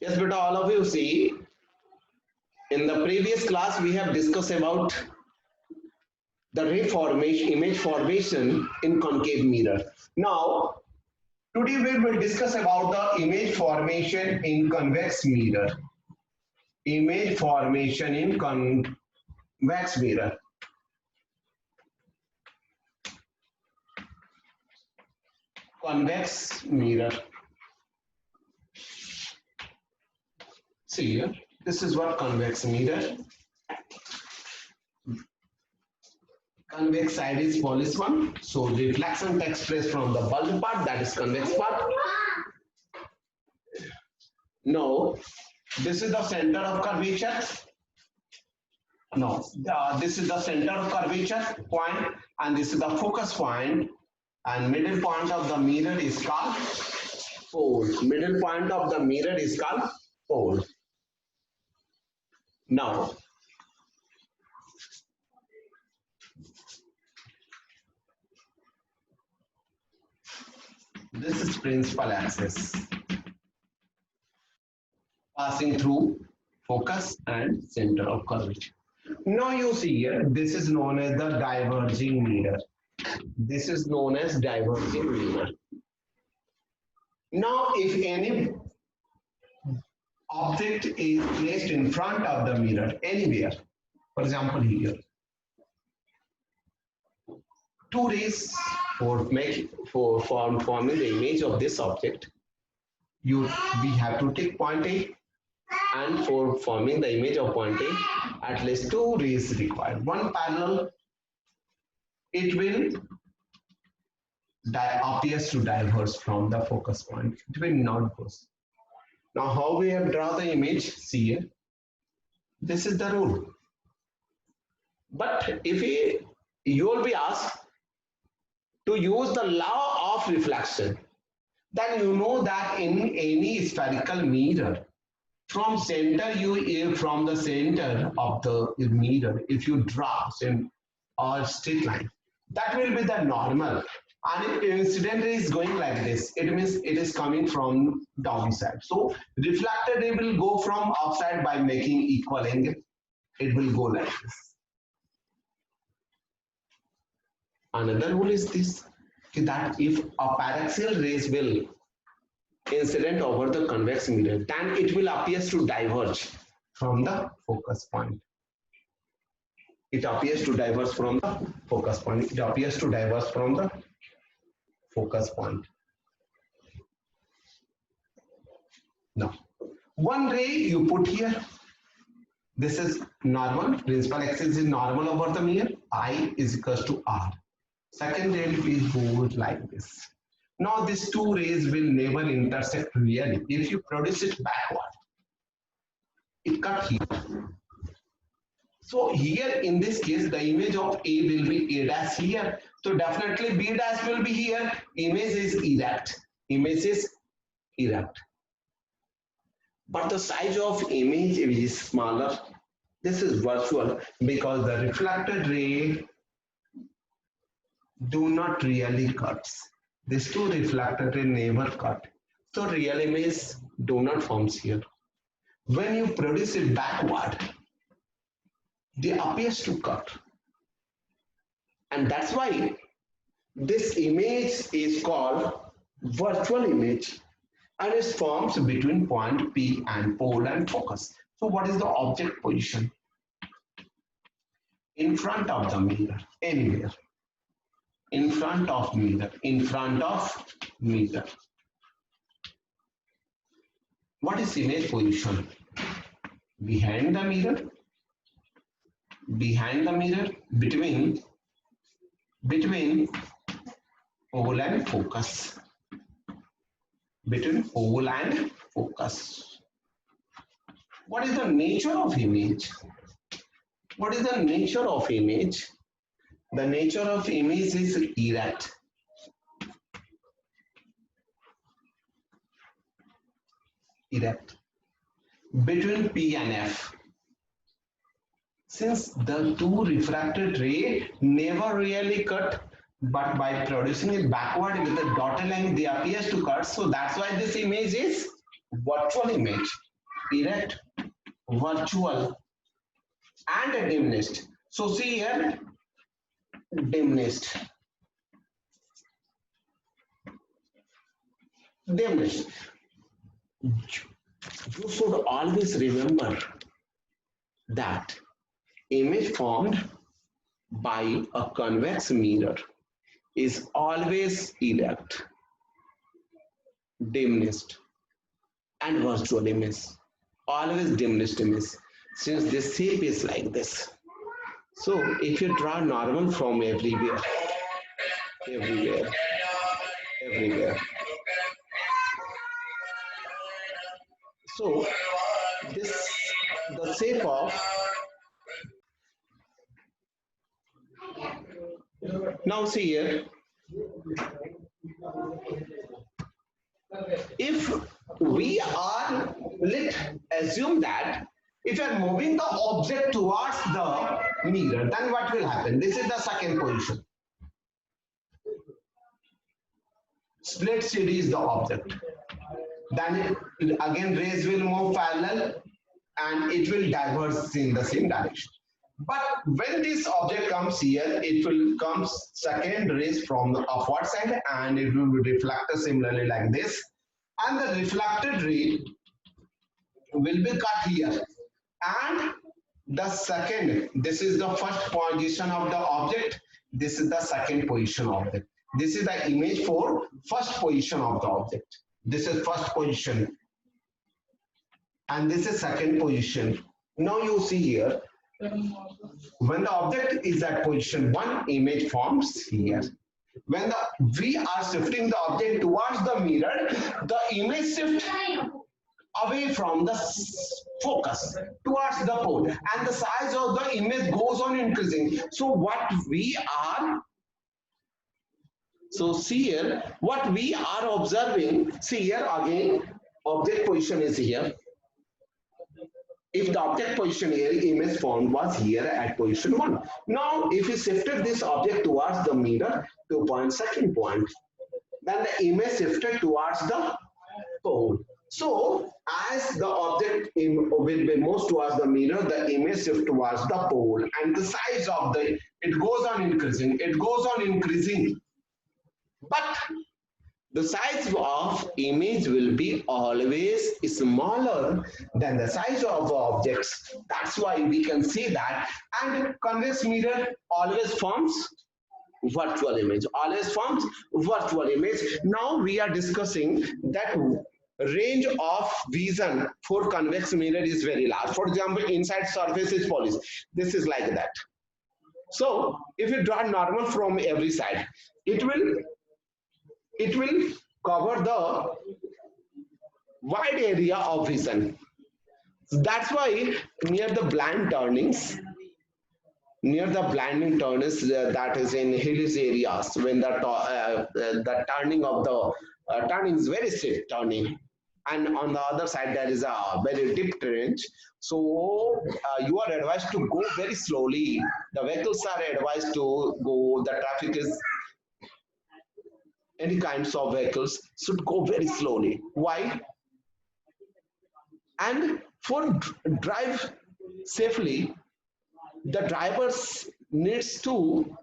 Yes, but all of you see, in the previous class we have discussed about the ray formation, image formation in concave mirror. Now, today we will discuss about the image formation in convex mirror. Image formation in convex mirror. Convex mirror. See here, this is what convex mirror. Convex side is smallest one, so reflection takes place from the bulb part, that is convex part. No, this is the center of curvature. No, this is the center of curvature point, and this is the focus point, and middle point of the mirror is called pole. Middle point of the mirror is called pole. Now, this is principal axis passing through focus and center of curvature. Now you see here, this is known as the diverging mirror. This is known as diverging mirror. Now, if any object is placed in front of the mirror anywhere, for example here, two rays for forming the image of this object, we have to take point A, and for forming the image of point A, at least two rays required. One parallel, it will appears to diverge from the focus point. It will not go. Now, how we have drawn the image? See here. This is the rule. But if you will be asked to use the law of reflection, then you know that in any spherical mirror, from the center of the mirror, if you draw a straight line, that will be the normal. And if incident ray is going like this, it means it is coming from downside. So reflected ray will go from upside by making equal angle. It will go like this. Another rule is this, that if a paraxial rays will incident over the convex mirror, then it will appear to diverge from the focus point. It appears to diverge from the focus point. It appears to diverge from the focus point. Now, one ray you put here. This is normal. Principal axis is normal over the mirror. I is equals to R. Second ray will go like this. Now, these two rays will never intersect really. If you produce it backward, it cut here. So here in this case, the image of A will be A dash here. So definitely B dash will be here. Image is erect. Image is erect. But the size of image is smaller. This is virtual because the reflected ray do not really cut. These two reflected ray never cut. So real image do not forms here. When you produce it backward, they appears to cut. And that's why this image is called virtual image, and it forms between point P and pole and focus. So what is the object position? In front of the mirror, anywhere. In front of mirror, in front of mirror. What is image position? Behind the mirror. Behind the mirror, between pole and focus. Between pole and focus. What is the nature of image? What is the nature of image? The nature of image is erect. Erect. Between P and F. Since the two refracted ray never really cut, but by producing it backward with a dotted line, they appears to cut. So that's why this image is virtual image. erect, virtual, and diminished. So see here, diminished. Diminished. You should always remember that image formed by a convex mirror is always erect, diminished, and virtual image. Always diminished image, since this shape is like this. So if you draw normal from everywhere, everywhere, everywhere. So this the shape of now see here, if we are, let assume that if you are moving the object towards the mirror, then what will happen? This is the second position. Split CD is the object. Then again rays will move parallel and it will diverge in the same direction. But when this object comes here, it will come second rays from the upward side and it will be reflected similarly like this. And the reflected ray will be cut here. And the second, this is the first position of the object. This is the second position of it. This is the image for first position of the object. This is first position. And this is second position. Now you see here, when the object is at position 1, image forms here. When we are shifting the object towards the mirror, the image shifts away from the focus towards the pole, and the size of the image goes on increasing. So what we are, so see here, what we are observing, see here again, object position is here. If the object position here, image formed was here at position 1. Now, if we shifted this object towards the mirror to point, second point, then the image shifted towards the pole. So, as the object will be moved towards the mirror, the image shifts towards the pole, and the size of the, it goes on increasing, it goes on increasing. But the size of image will be always smaller than the size of the objects. That's why we can see that. And convex mirror always forms virtual image, always forms virtual image. Now we are discussing that range of vision for convex mirror is very large. For example, inside surface is polished. This is like that. So if you draw normal from every side, it will cover the wide area of vision. That's why near the blind turnings, that is in hilly areas, when the turning of the turning is very straight turning, and on the other side there is a very deep trench. So you are advised to go very slowly. The vehicles are advised to go. The traffic is, any kinds of vehicles should go very slowly. Why? And for drive safely, the drivers needs to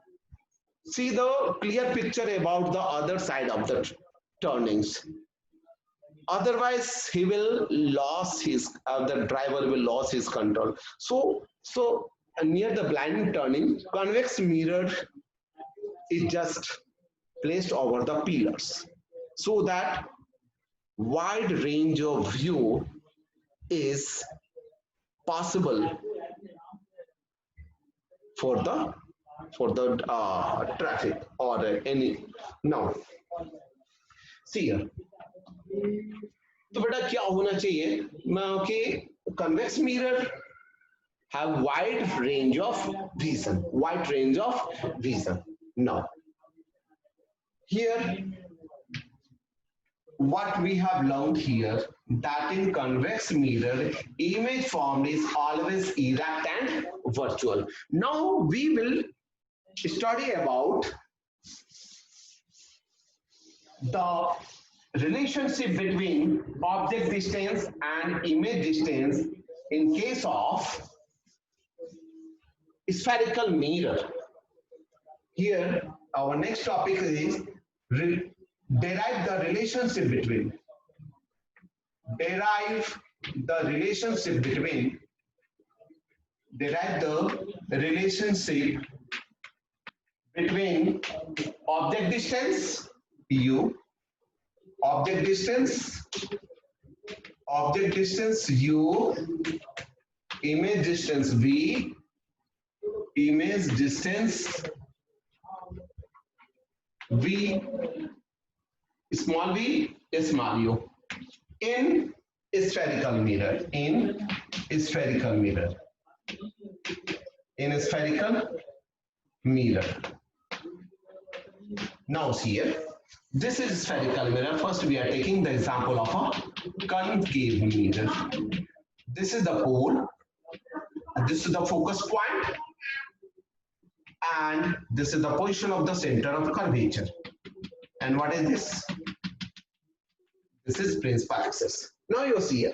see the clear picture about the other side of the turnings. Otherwise, he will lose his, the driver will lose his control. So near the blind turning, convex mirror is just placed over the pillars, so that wide range of view is possible for the traffic or any. Now see here, तो बेटा क्या होना चाहिए, कि convex mirror have wide range of vision, Now here what we have learned here, that in convex mirror image formed is always erect and virtual. Now we will study about the relationship between object distance and image distance in case of spherical mirror. Here, our next topic is derive the relationship between derive the relationship between derive the relationship between object distance u, object distance u, image distance v, image distance v, small v, small u, in spherical mirror, spherical mirror, in spherical mirror. Now see here, this is spherical mirror. First we are taking the example of a concave mirror. This is the pole, this is the focus point, and this is the position of the center of curvature. And what is this? This is principal axis. Now you see here,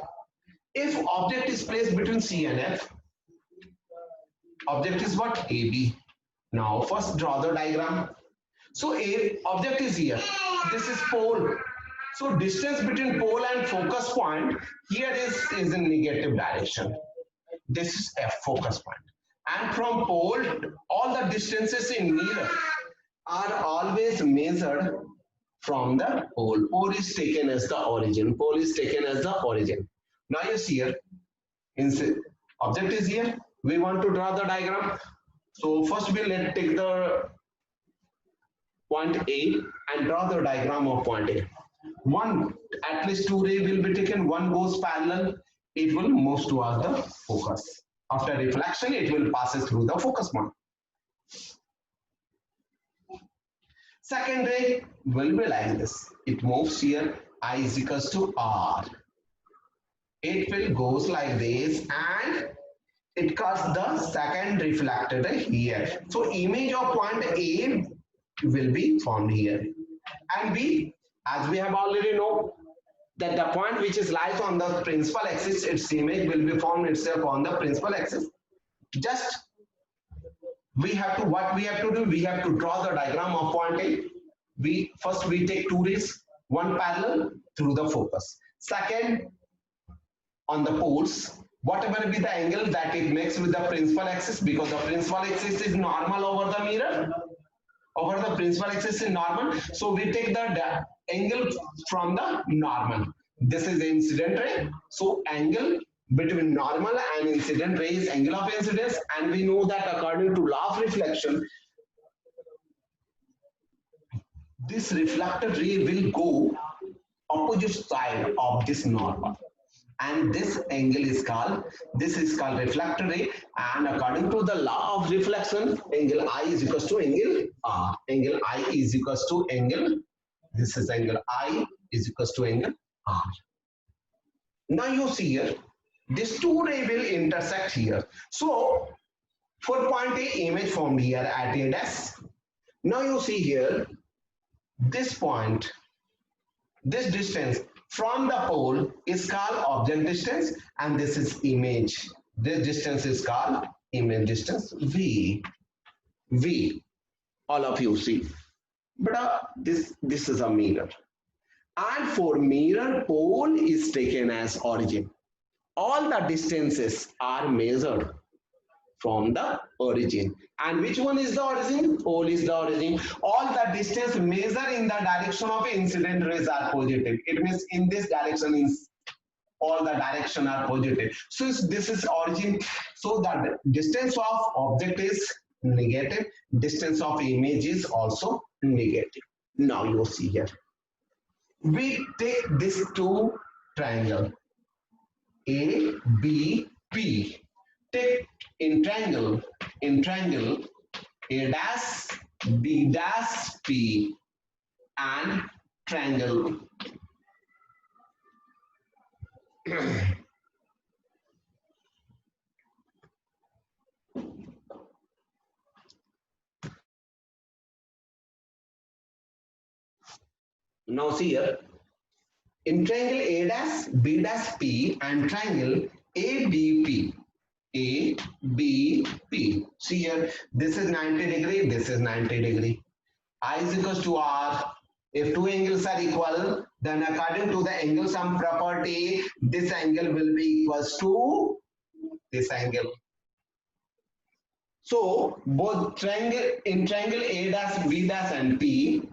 if object is placed between C and F, object is what? AB. Now first draw the diagram. So A object is here. This is pole. So distance between pole and focus point here is in negative direction. This is F, focus point. And from pole, all the distances in mirror are always measured from the pole. Pole is taken as the origin. Pole is taken as the origin. Now you see here, object is here. We want to draw the diagram. So first we'll take the point A and draw the diagram of point A. At least two rays will be taken. One goes parallel. It will move towards the focus. After reflection, it will pass through the focus point. Second ray will be like this. It moves here. I is equals to R. It will goes like this and it cuts the second reflected ray here. So image of point A will be formed here. And B, as we have already know, that the point which is lies on the principal axis, its image will be formed itself on the principal axis. Just what we have to do, we have to draw the diagram of point A. First we take two rays, one parallel through the focus. Second, on the poles, whatever be the angle that it makes with the principal axis, because the principal axis is normal over the mirror. Over the principal axis is normal. So we take the angle from the normal. This is the incident ray. So angle between normal and incident ray is angle of incidence. And we know that according to law of reflection, this reflected ray will go opposite side of this normal. And this angle is called, reflected ray, and according to the law of reflection, angle I is equals to angle R. Angle I is equals to angle, this is angle I is equals to angle R. Now you see here, these two rays will intersect here. So for point A, image formed here at A dash. Now you see here, this point, this distance from the pole is called object distance, and this is image. This distance is called image distance V. All of you see. But this is a mirror. And for mirror, pole is taken as origin. All the distances are measured from the origin. And which one is the origin? Pole is the origin. All the distance measured in the direction of incident rays are positive. It means in this direction, all the direction are positive. So this is origin. So the distance of object is negative. Distance of image is also negative. Now you see here. We take this two triangle A, B, P. Take in triangle A dash, B dash, P, and triangle now see here, In triangle A dash, B dash P and triangle ABP. ABP. See here, this is 90 degree, this is 90 degree. I is equals to R. If two angles are equal, then according to the angle sum property, this angle will be equals to this angle. So both triangle in triangle A dash, B dash and P,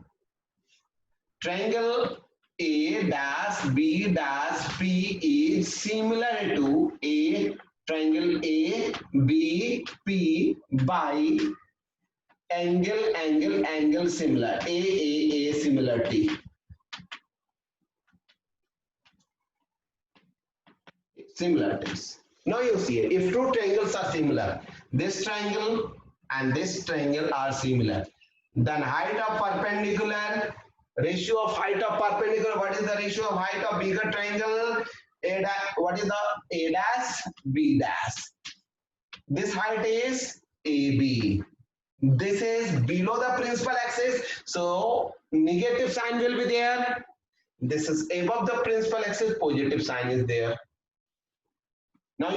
triangle A dash B dash P is similar to a triangle A B P by angle similar A similarity. Similarities. Now you see if two triangles are similar, this triangle and this triangle are similar, then height of perpendicular, ratio of height of perpendicular, what is the ratio of height of bigger triangle? A dash, what is the A dash B dash? This height is AB. This is below the principal axis, so negative sign will be there. This is above the principal axis, positive sign is there. Now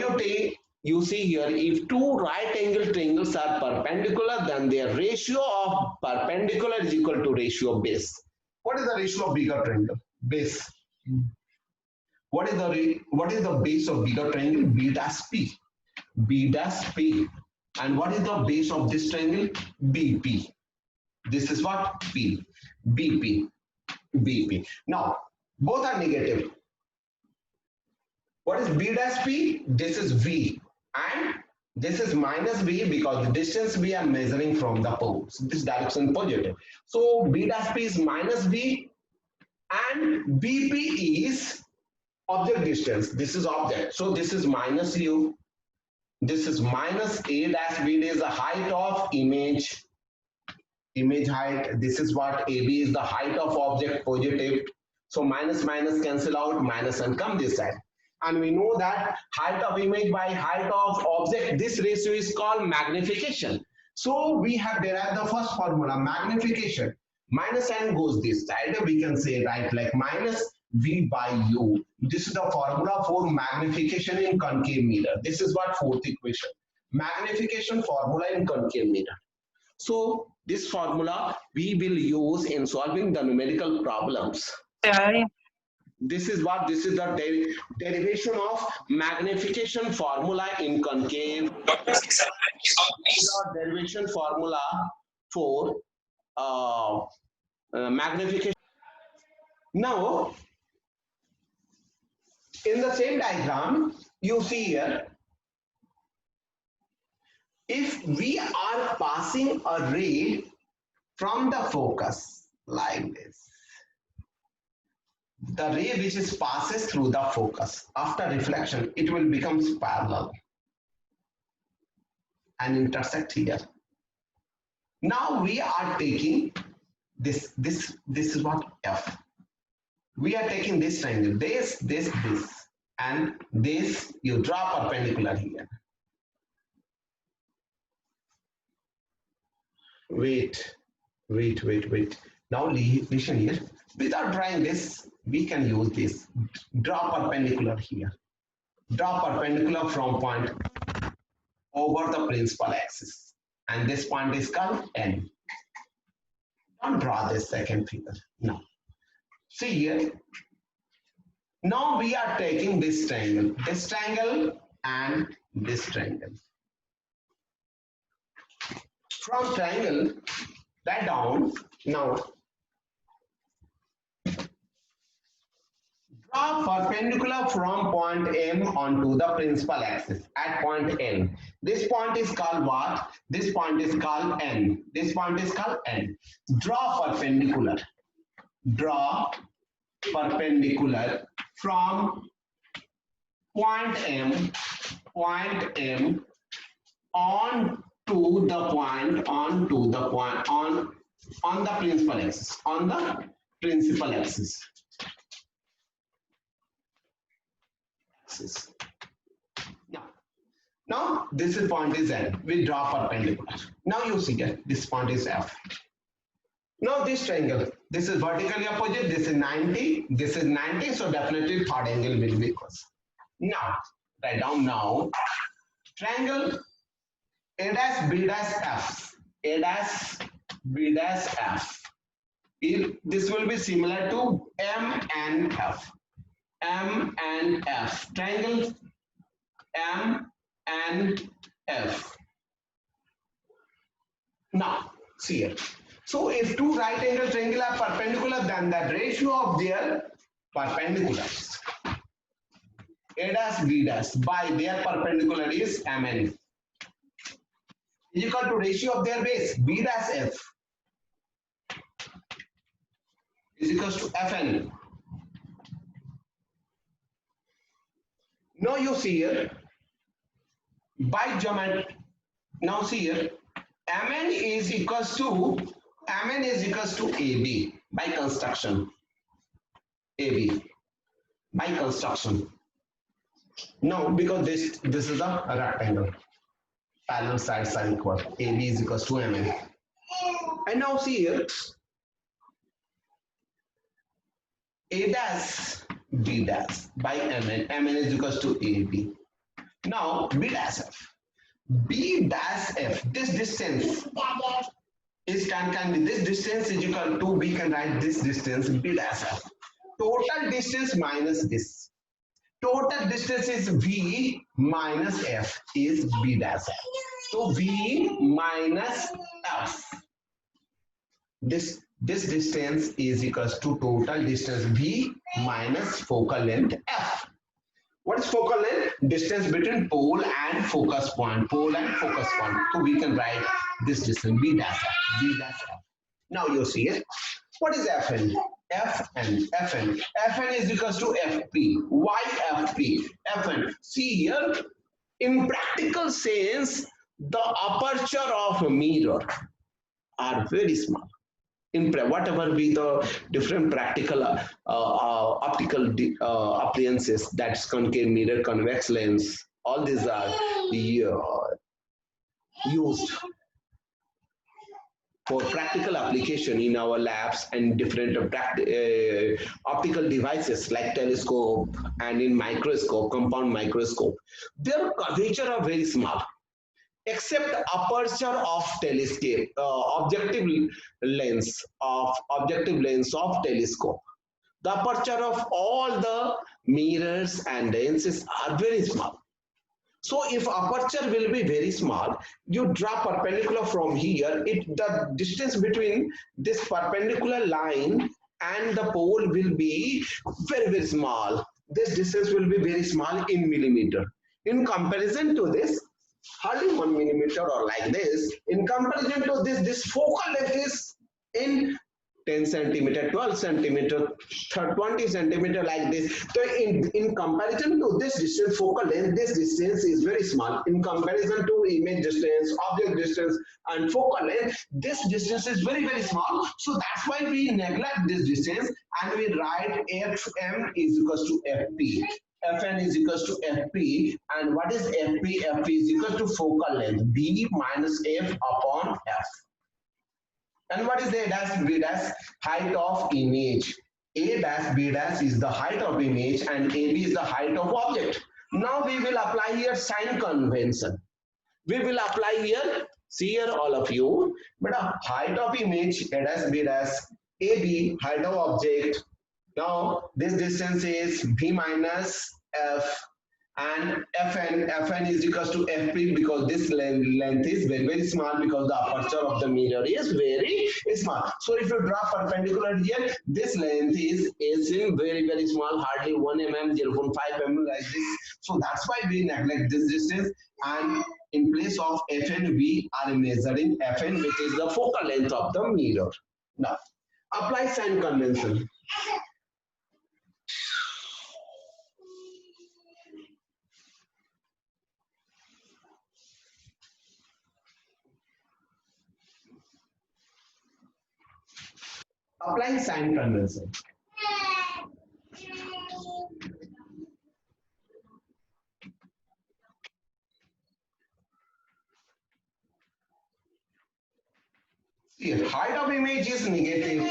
you see here, if two right angle triangles are perpendicular, then their ratio of perpendicular is equal to ratio of base. What is the ratio of bigger triangle? Base. What is the base of bigger triangle? B dash P. B dash P. And what is the base of this triangle? BP. This is what? P. BP. BP. Now, both are negative. What is B dash P? This is V. And this is minus V because the distance we are measuring from the poles. This direction positive. So B dash P is minus V and BP is object distance. This is object. So this is minus U. This is minus A dash B is the height of image height. This is what AB is the height of object positive. So minus cancel out, minus and come this side. And we know that height of image by height of object, this ratio is called magnification. So we have derived the first formula, magnification. Minus n goes this side. We can say right like minus V by U. This is the formula for magnification in concave mirror. This is what fourth equation. Magnification formula in concave mirror. So this formula we will use in solving the numerical problems. This is the derivation of magnification formula in concave. Derivation formula for magnification. Now, in the same diagram, you see here, if we are passing a ray from the focus like this, the ray which is passes through the focus after reflection, it will become parallel and intersect here. Now we are taking this is what F. We are taking this triangle, this, and this you draw perpendicular here. Wait. Now listen here. Without drawing this, we can use this. Draw perpendicular here. Draw perpendicular from point over the principal axis. And this point is called N. Don't draw this second figure. No. See here. Now we are taking this triangle and this triangle. From triangle, that down. Now, draw perpendicular from point M onto the principal axis at point N. This point is called what? This point is called N. This point is called N. Draw perpendicular. Draw perpendicular from point M on to the point on the principal axis now this is point is N. We draw perpendicular. Now you see that this point is F. Now this triangle, this is vertically opposite, this is 90, this is 90, so definitely third angle will be equals. Now, write down now, triangle A dash B dash F, A dash B dash F. This will be similar to M and F. M and F. Triangle M and F. Now, see here. So if two right angle triangle are perpendicular, then the ratio of their perpendiculars, A dash B dash, by their perpendicular is MN, is equal to ratio of their base, B dash F, is equals to Fn. Now you see here, by geometry, now see here, Mn is equals to AB by construction. AB by construction. No, because this is a rectangle. Parallel sides are equal. AB is equals to Mn. And now see here, A dash B dash by Mn. Mn is equals to AB. Now B dash F. B dash F. This distance is can be this distance is equal to, we can write this distance B dash F. Total distance minus this. Total distance is V minus F is B dash F. So V minus F. This distance is equals to total distance V minus focal length F. What is focal length? Distance between pole and focus point. Pole and focus point. So we can write this distance B dash F. B dash F. Now you see it. What is Fn? Fn is equals to Fp. Why Fp? Fn. See here, in practical sense, the aperture of a mirror are very small. In whatever be the different practical optical appliances, that's concave mirror, convex lens, all these are used for practical application in our labs and different optical devices like telescope and in microscope, compound microscope. Their curvature are very small, except aperture of telescope, objective lens of telescope. The aperture of all the mirrors and lenses are very small. So if aperture will be very small, you draw perpendicular from here, the distance between this perpendicular line and the pole will be very, very small. This distance will be very small in millimeter. In comparison to this, hardly 1 millimeter or like this. In comparison to this focal length is in 10 centimeter, 12 centimeter, 20 centimeter like this. So in comparison to this distance, focal length, this distance is very small. In comparison to image distance, object distance and focal length, this distance is very, very small. So that's why we neglect this distance and we write Fm is equals to Fp. Fn is equals to Fp, and what is Fp? Fp is equal to focal length B minus F upon F. And what is A dash B dash? Height of image. A dash B dash is the height of image and AB is the height of object. Now we will apply here sign convention. We will apply here, see here all of you, but height of image, A dash B dash, AB, height of object. Now this distance is B minus F, and Fn is equals to Fp, because this length is very, very small, because the aperture of the mirror is very small. So if you draw perpendicular here, this length is in very, very small, hardly 1 mm, 0.5 mm like this. So that's why we neglect this distance, and in place of Fn we are measuring Fn, which is the focal length of the mirror. Now apply sign convention. Applying sign convention. Here, height of image is negative.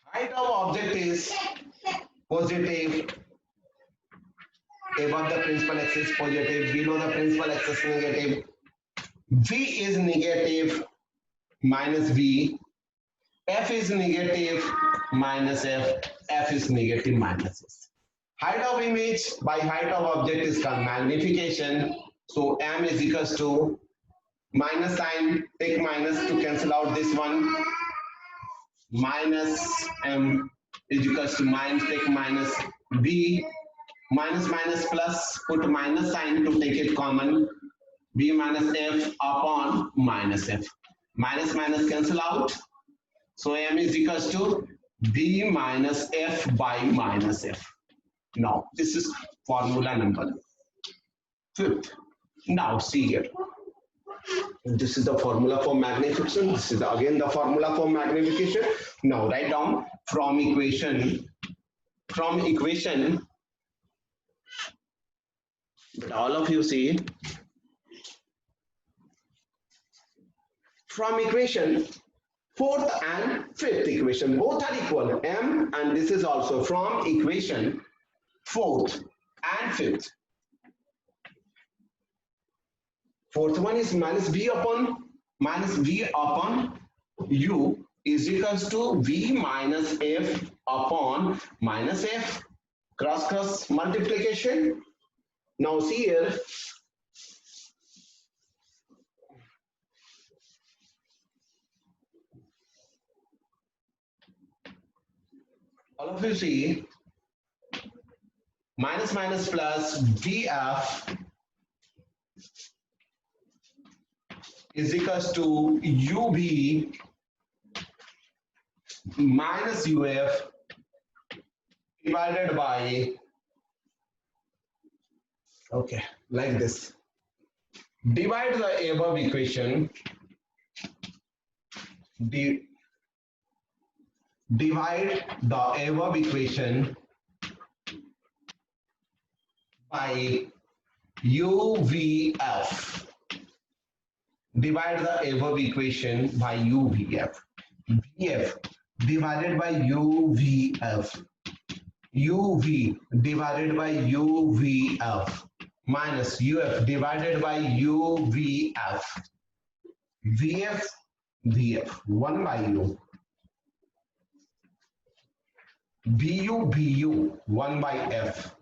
Height of object is positive. Above the principal axis positive, below the principal axis negative. V is negative minus V. F is negative minus F. F is negative minus S. Height of image by height of object is called magnification. So M is equals to minus sign, take minus to cancel out this one. Minus M is equals to minus, take minus B. Minus minus plus, put minus sign to take it common. B minus F upon minus F. Minus minus cancel out. So M is equals to B minus F by minus F. Now this is formula number 5th. Now see here. This is the formula for magnification. This is again the formula for magnification. Now write down from equation. But all of you see, from equation 4th and 5th equation, both are equal. M and this is also from equation 4th and 5th. 4th one is minus V upon U is equals to V minus F upon minus F. Cross multiplication. Now see here, all of you see, minus minus plus VF is equals to UV minus UF divided by, okay, like this. Divide the above equation. Divide the above equation by UVF. Divide the above equation by UVF. VF divided by UVF. UV divided by UVF minus UF divided by UVF. VF 1 by U. BU 1 by F.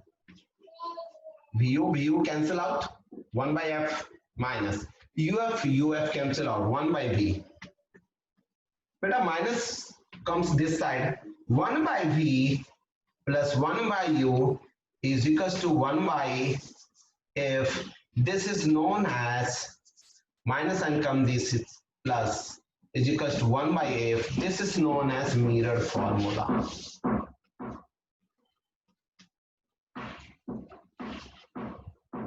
BU cancel out, 1 by F minus UF cancel out, 1 by V. But a minus comes this side, 1 by V plus 1 by U is equals to 1 by F. This is known as minus and come this is plus is equals to 1 by F. This is known as mirror formula.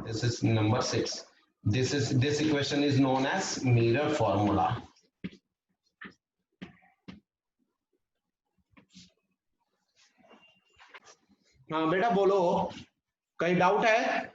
This is number 6. This equation is known as mirror formula. हाँ बेटा बोलो, कहीं doubt है?